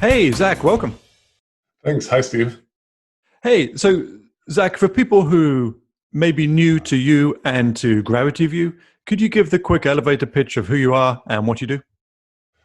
Hey, Zach, welcome. Thanks. Hi, Steve. Hey, so Zach, for people who may be new to you and to Gravity View, could you give the quick elevator pitch of who you are and what you do?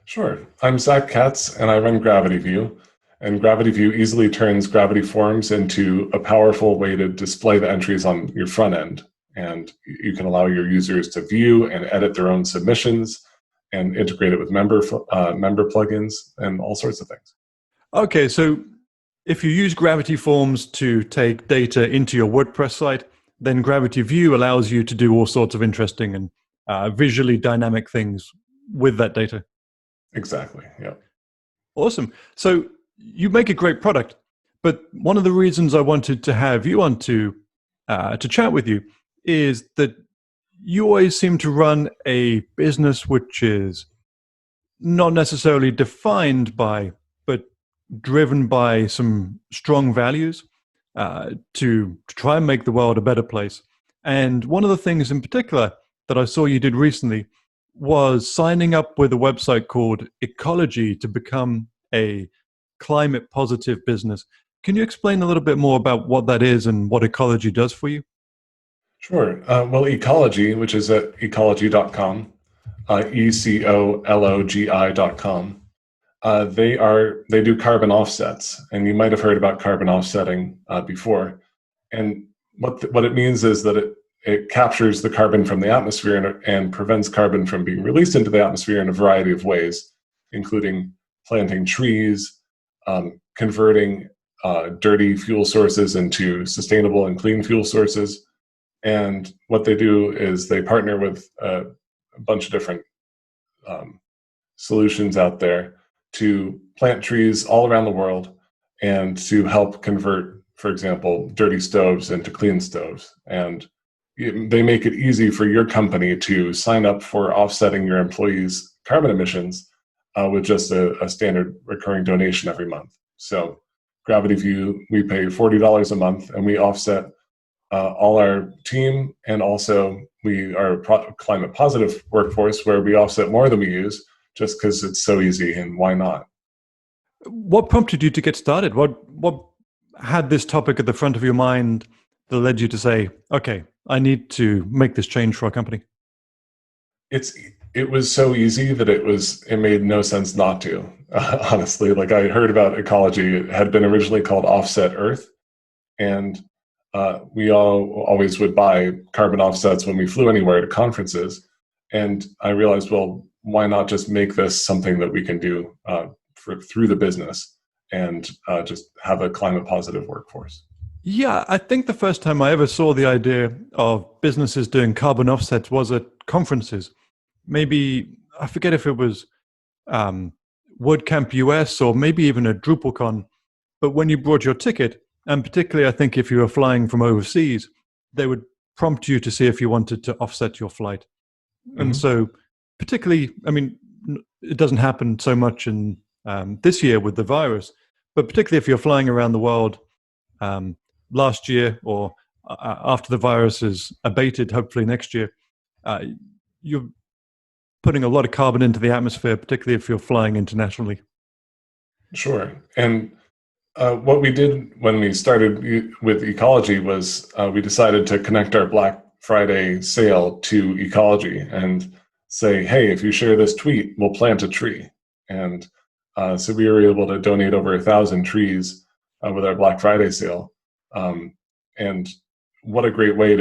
Sure. I'm Zack Katz, and I run Gravity View. And Gravity View easily turns Gravity Forms into a powerful way to display the entries on your front end. And you can allow your users to view and edit their own submissions and integrate it with member plugins and all sorts of things. Okay, so if you use Gravity Forms to take data into your WordPress site, then Gravity View allows you to do all sorts of interesting and visually dynamic things with that data. Exactly. Yeah. Awesome. So you make a great product, but one of the reasons I wanted to have you on to chat with you is that you always seem to run a business which is not necessarily defined by, but driven by some strong values to try and make the world a better place. And one of the things in particular that I saw you did recently was signing up with a website called Ecology to become a climate positive business. Can you explain a little bit more about what that is and what Ecology does for you? Sure. Well, Ecology, which is at ecology.com, ecologi.com. They do carbon offsets, and you might have heard about carbon offsetting before. And what it means is that it captures the carbon from the atmosphere and prevents carbon from being released into the atmosphere in a variety of ways, including planting trees, converting dirty fuel sources into sustainable and clean fuel sources. And what they do is they partner with a bunch of different solutions out there to plant trees all around the world and to help convert, for example, dirty stoves into clean stoves. And they make it easy for your company to sign up for offsetting your employees' carbon emissions with just a standard recurring donation every month. So Gravity View, we pay $40 a month and we offset all our team, and also we are a climate positive workforce where we offset more than we use just because it's so easy, and why not? What prompted you to get started? What had this topic at the front of your mind that led you to say, okay, I need to make this change for our company? It was so easy that it made no sense not to. Honestly, like I heard about Ecology, it had been originally called Offset Earth, and we always would buy carbon offsets when we flew anywhere to conferences. And I realized, well, why not just make this something that we can do through the business and just have a climate positive workforce? Yeah, I think the first time I ever saw the idea of businesses doing carbon offsets was at conferences. Maybe, I forget if it was WordCamp US or maybe even a DrupalCon. But when you brought your ticket, and particularly I think if you were flying from overseas, they would prompt you to see if you wanted to offset your flight. And Mm-hmm. so particularly, I mean, it doesn't happen so much in this year with the virus, but particularly if you're flying around the world last year or after the virus is abated, hopefully next year, you're putting a lot of carbon into the atmosphere, particularly if you're flying internationally. Sure. And what we did when we started with Ecology was we decided to connect our Black Friday sale to Ecology and say, hey, if you share this tweet, we'll plant a tree. And so we were able to donate over 1,000 trees with our Black Friday sale. And what a great way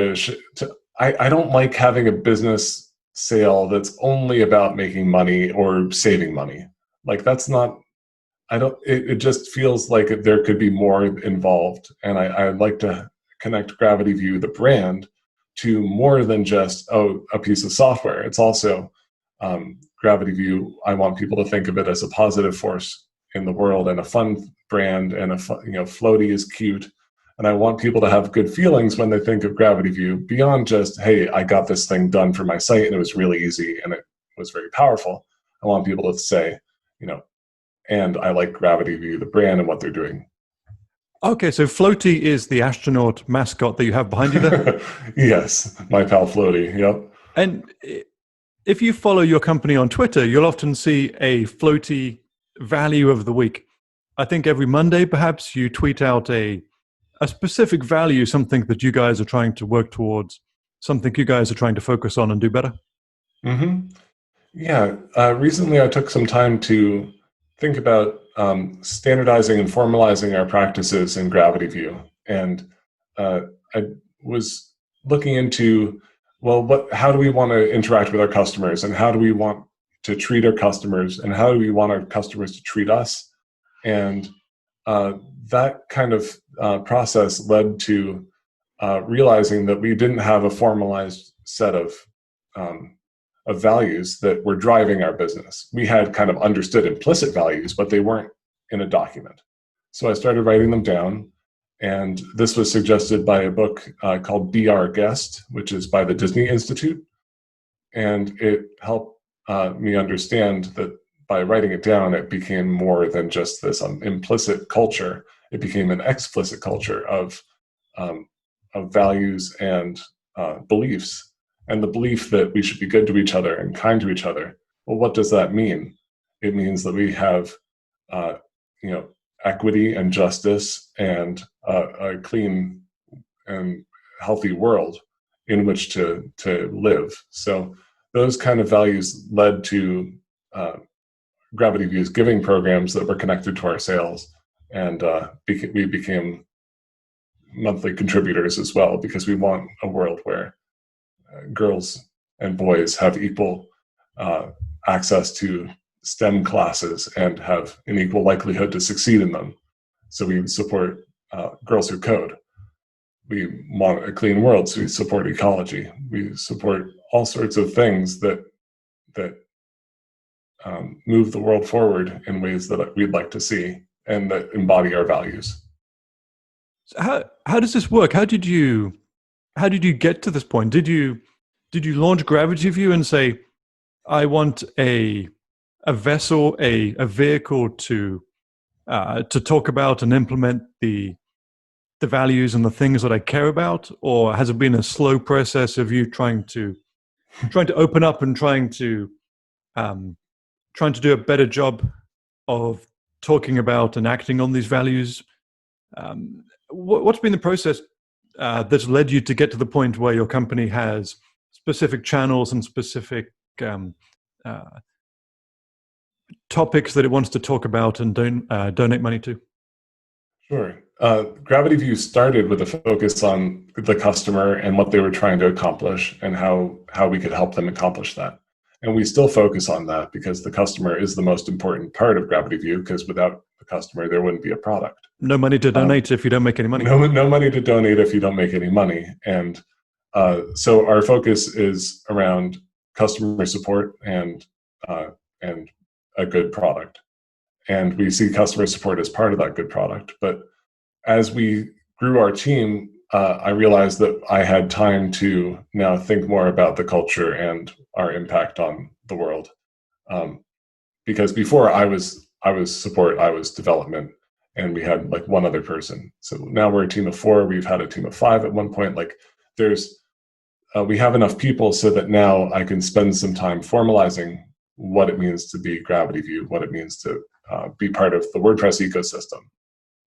I don't like having a business sale that's only about making money or saving money. Like that's not, it just feels like there could be more involved. And I'd like to connect Gravity View, the brand, to more than just, a piece of software. It's also Gravity View. I want people to think of it as a positive force in the world and a fun brand, and Floaty is cute. And I want people to have good feelings when they think of Gravity View beyond just, hey, I got this thing done for my site and it was really easy and it was very powerful. I want people to say, and I like Gravity View, the brand, and what they're doing. Okay, so Floaty is the astronaut mascot that you have behind you there? Yes, my pal Floaty, yep. And if you follow your company on Twitter, you'll often see a Floaty value of the week. I think every Monday, perhaps, you tweet out a specific value, something that you guys are trying to work towards, something you guys are trying to focus on and do better. Mm-hmm. Yeah. Recently, I took some time to think about standardizing and formalizing our practices in Gravity View. And I was looking into, well, how do we want to interact with our customers, and how do we want to treat our customers, and how do we want our customers to treat us? And that kind of process led to realizing that we didn't have a formalized set of values that were driving our business. We had kind of understood implicit values, but they weren't in a document. So I started writing them down, and this was suggested by a book called Be Our Guest, which is by the Disney Institute. And it helped me understand that by writing it down, it became more than just this implicit culture. It became an explicit culture of values and beliefs, and the belief that we should be good to each other and kind to each other. Well, what does that mean? It means that we have, equity and justice and a clean and healthy world in which to live. So those kind of values led to Gravity View's giving programs that were connected to our sales, and we became monthly contributors as well, because we want a world where girls and boys have equal access to STEM classes and have an equal likelihood to succeed in them. So we support Girls Who Code. We want a clean world, so we support Ecology. We support all sorts of things that move the world forward in ways that we'd like to see and that embody our values. So how does this work? How did you get to this point? Did you launch Gravity View and say, I want a vessel, a vehicle to talk about and implement the values and the things that I care about? Or has it been a slow process of you trying to open up and trying to do a better job of talking about and acting on these values? What's been the process that's led you to get to the point where your company has specific channels and specific topics that it wants to talk about and donate money to? Sure. Gravity View started with a focus on the customer and what they were trying to accomplish and how we could help them accomplish that. And we still focus on that because the customer is the most important part of Gravity View, because without the customer, there wouldn't be a product. No money to donate if you don't make any money. No money to donate if you don't make any money. And so our focus is around customer support and a good product. And we see customer support as part of that good product. But as we grew our team, I realized that I had time to now think more about the culture and our impact on the world. Because before I was support, I was development, and we had like one other person. So now we're a team of 4. We've had a team of 5 at one point. Like we have enough people so that now I can spend some time formalizing what it means to be Gravity View, what it means to be part of the WordPress ecosystem.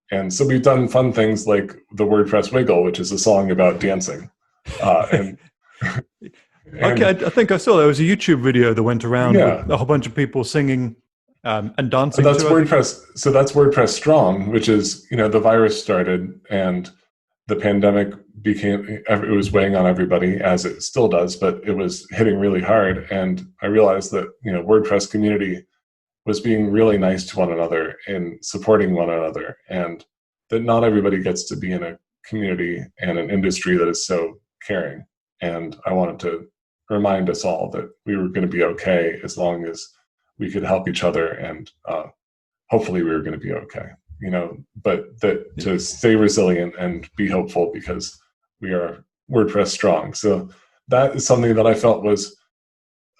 And so we've done fun things like the WordPress Wiggle, which is a song about dancing. Okay, I think I saw there was a YouTube video that went around with a whole bunch of people singing and dancing. That's WordPress. So that's WordPress Strong, which is, the virus started and the pandemic it was weighing on everybody, as it still does, but it was hitting really hard. And I realized that, WordPress community was being really nice to one another and supporting one another, and that not everybody gets to be in a community and an industry that is so caring. And I wanted to remind us all that we were going to be okay as long as we could help each other, and hopefully we were going to be okay, but that to stay resilient and be hopeful, because we are WordPress Strong. So that is something that I felt was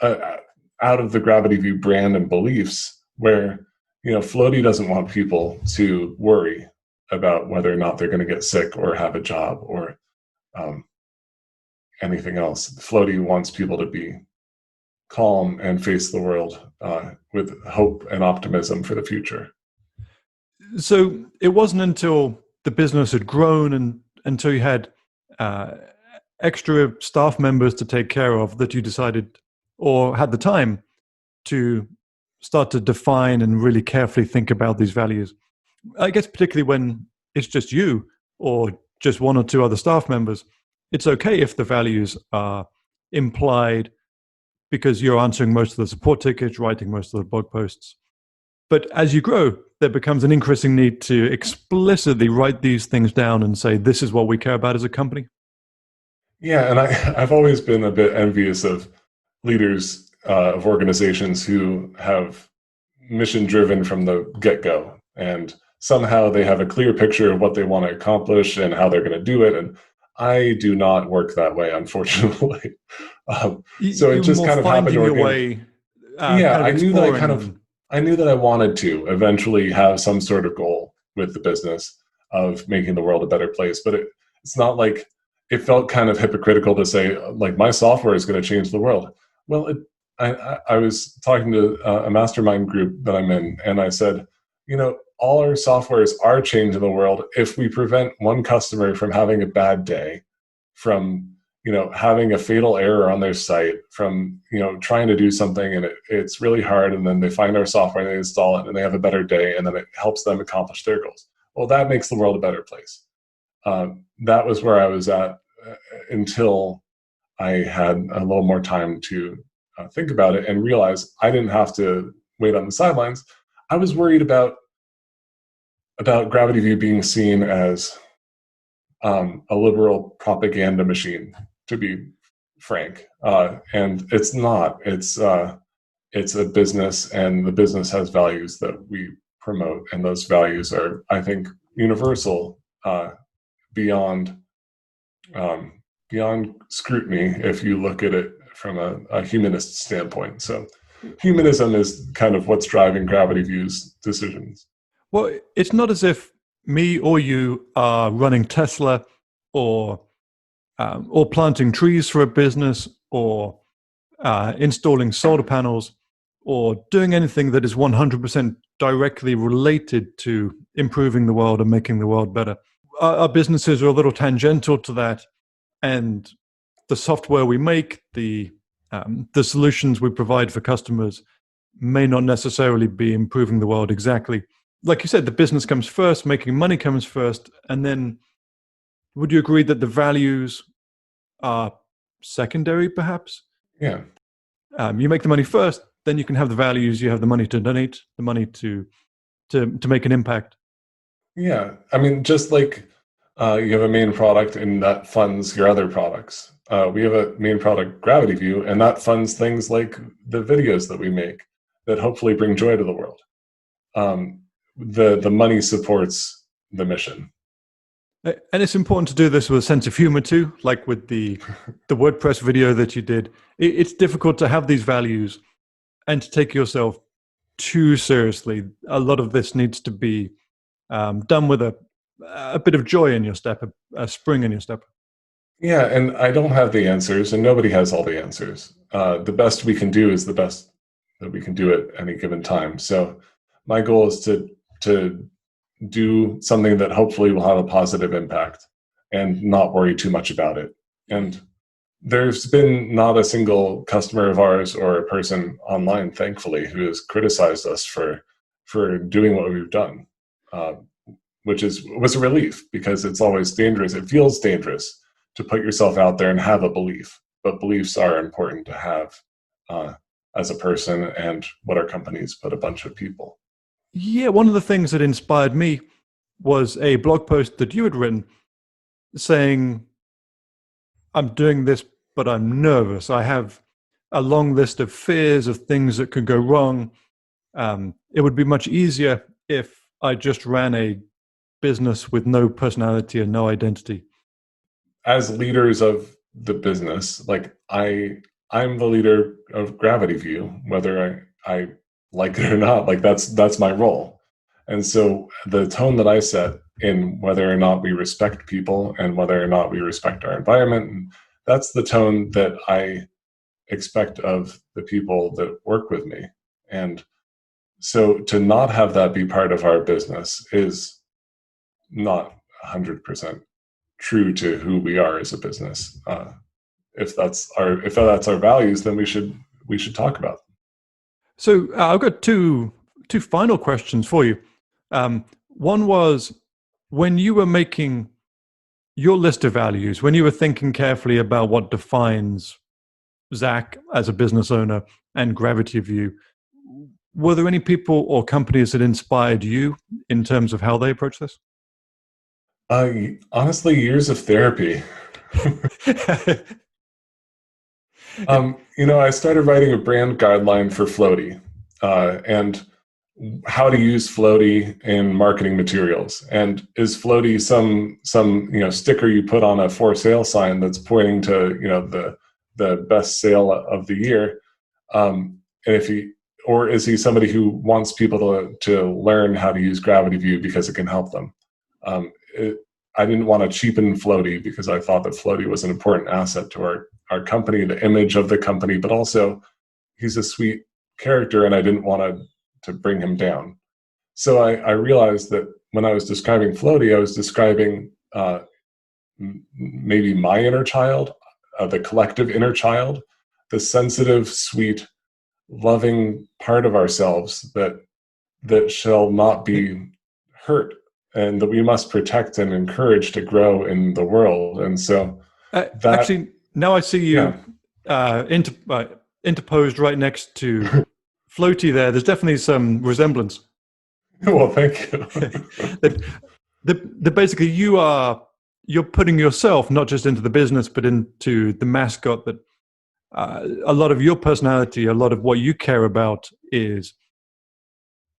out of the Gravity View brand and beliefs, where, Floaty doesn't want people to worry about whether or not they're going to get sick or have a job or anything else. Floaty wants people to be calm and face the world with hope and optimism for the future. So it wasn't until the business had grown and until you had extra staff members to take care of that you decided or had the time to start to define and really carefully think about these values. I guess particularly when it's just you or just one or two other staff members, it's okay if the values are implied because you're answering most of the support tickets, writing most of the blog posts. But as you grow, there becomes an increasing need to explicitly write these things down and say, this is what we care about as a company. Yeah, and I've always been a bit envious of leaders of organizations who have mission driven from the get-go, and somehow they have a clear picture of what they want to accomplish and how they're going to do it. And I do not work that way, unfortunately. So it just kind of happened your way. Yeah, I knew that I knew that I wanted to eventually have some sort of goal with the business of making the world a better place. But it's not like it felt kind of hypocritical to say, like, my software is going to change the world. Well, I was talking to a mastermind group that I'm in, and I said, all our softwares are changing the world if we prevent one customer from having a bad day, from having a fatal error on their site, from trying to do something and it's really hard, and then they find our software and they install it and they have a better day, and then it helps them accomplish their goals. Well, that makes the world a better place. That was where I was at until I had a little more time to think about it and realize I didn't have to wait on the sidelines. I was worried about Gravity View being seen as a liberal propaganda machine, to be frank, and it's not. It's a business, and the business has values that we promote, and those values are, I think, universal, beyond scrutiny if you look at it from a humanist standpoint. So humanism is kind of what's driving Gravity View's decisions. Well, it's not as if me or you are running Tesla or planting trees for a business or installing solar panels or doing anything that is 100% directly related to improving the world and making the world better. Our businesses are a little tangential to that, and the software we make, the solutions we provide for customers may not necessarily be improving the world exactly. Like you said, the business comes first, making money comes first, and then would you agree that the values are secondary, perhaps? Yeah. You make the money first, then you can have the values, you have the money to donate, the money to make an impact. Yeah. I mean, just like you have a main product and that funds your other products. We have a main product, Gravity View, and that funds things like the videos that we make that hopefully bring joy to the world. The money supports the mission. And it's important to do this with a sense of humor too, like with the WordPress video that you did. It's difficult to have these values and to take yourself too seriously. A lot of this needs to be done with a bit of joy in your step, a spring in your step. Yeah, and I don't have the answers, and nobody has all the answers. The best we can do is the best that we can do at any given time. So my goal is to do something that hopefully will have a positive impact and not worry too much about it. And there's been not a single customer of ours or a person online, thankfully, who has criticized us for doing what we've done, which was a relief, because it's always dangerous. It feels dangerous to put yourself out there and have a belief, but beliefs are important to have as a person, and what our companies put a bunch of people. Yeah, one of the things that inspired me was a blog post that you had written saying, I'm doing this, but I'm nervous. I have a long list of fears of things that could go wrong. It would be much easier if I just ran a business with no personality and no identity. As leaders of the business, like I'm the leader of Gravity View, whether I like it or not, like that's my role. And so the tone that I set in whether or not we respect people and whether or not we respect our environment, that's the tone that I expect of the people that work with me. And So to not have that be part of our business is not 100% true to who we are as a business. If that's our values, then we should talk about them. So I've got two final questions for you. One was, when you were making your list of values, when you were thinking carefully about what defines Zack as a business owner and Gravity View, were there any people or companies that inspired you in terms of how they approach this? Honestly, years of therapy. I started writing a brand guideline for Floaty, and how to use Floaty in marketing materials. And is Floaty some sticker you put on a for sale sign that's pointing to the best sale of the year? And or is he somebody who wants people to learn how to use Gravity View because it can help them? I didn't want to cheapen Floaty because I thought that Floaty was an important asset to our company, the image of the company, but also he's a sweet character and I didn't want to bring him down. So I realized that when I was describing Floaty, I was describing maybe my inner child, the collective inner child, the sensitive, sweet, loving part of ourselves that shall not be hurt and that we must protect and encourage to grow in the world. And so actually, now I see you interposed right next to Floaty there. There's definitely some resemblance. Well, thank you. that basically you're putting yourself not just into the business, but into the mascot, that a lot of your personality, a lot of what you care about is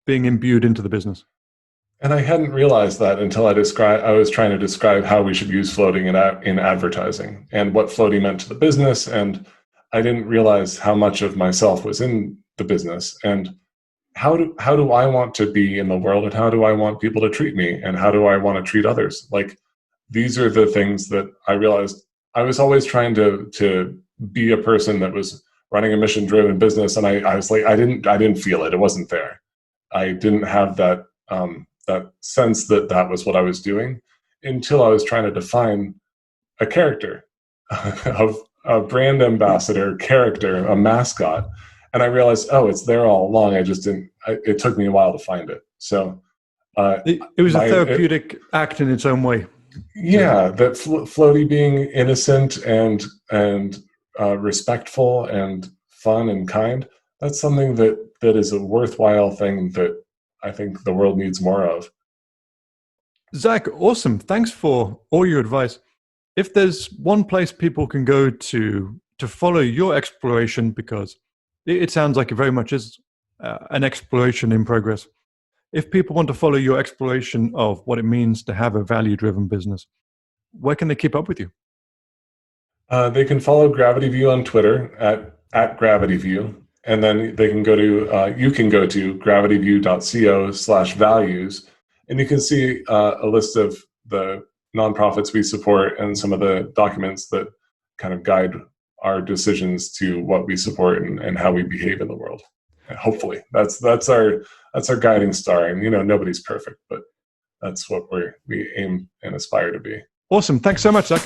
being imbued into the business. And I hadn't realized that until I was trying to describe how we should use floating in advertising and what floating meant to the business. And I didn't realize how much of myself was in the business, and how do I want to be in the world, and how do I want people to treat me, and how do I want to treat others? Like, these are the things that I realized. I was always trying to be a person that was running a mission-driven business, and I was like, I didn't feel it. It wasn't there. I didn't have that sense that was what I was doing until I was trying to define a character, of a brand ambassador character, a mascot. And I realized, oh, it's there all along. I just didn't. It took me a while to find it. So it was a therapeutic act in its own way. Yeah, that Floaty being innocent and respectful and fun and kind. That's something that is a worthwhile thing that I think the world needs more of. Zack, awesome. Thanks for all your advice. If there's one place people can go to follow your exploration, because it sounds like it very much is an exploration in progress. If people want to follow your exploration of what it means to have a value-driven business, where can they keep up with you? They can follow Gravity View on Twitter at Gravity View, and then they can go to you can go to gravityview.co/values, and you can see a list of the nonprofits we support and some of the documents that kind of guide our decisions to what we support and how we behave in the world. And hopefully, that's our guiding star. And nobody's perfect, but that's what we aim and aspire to be. Awesome. Thanks so much, Zack.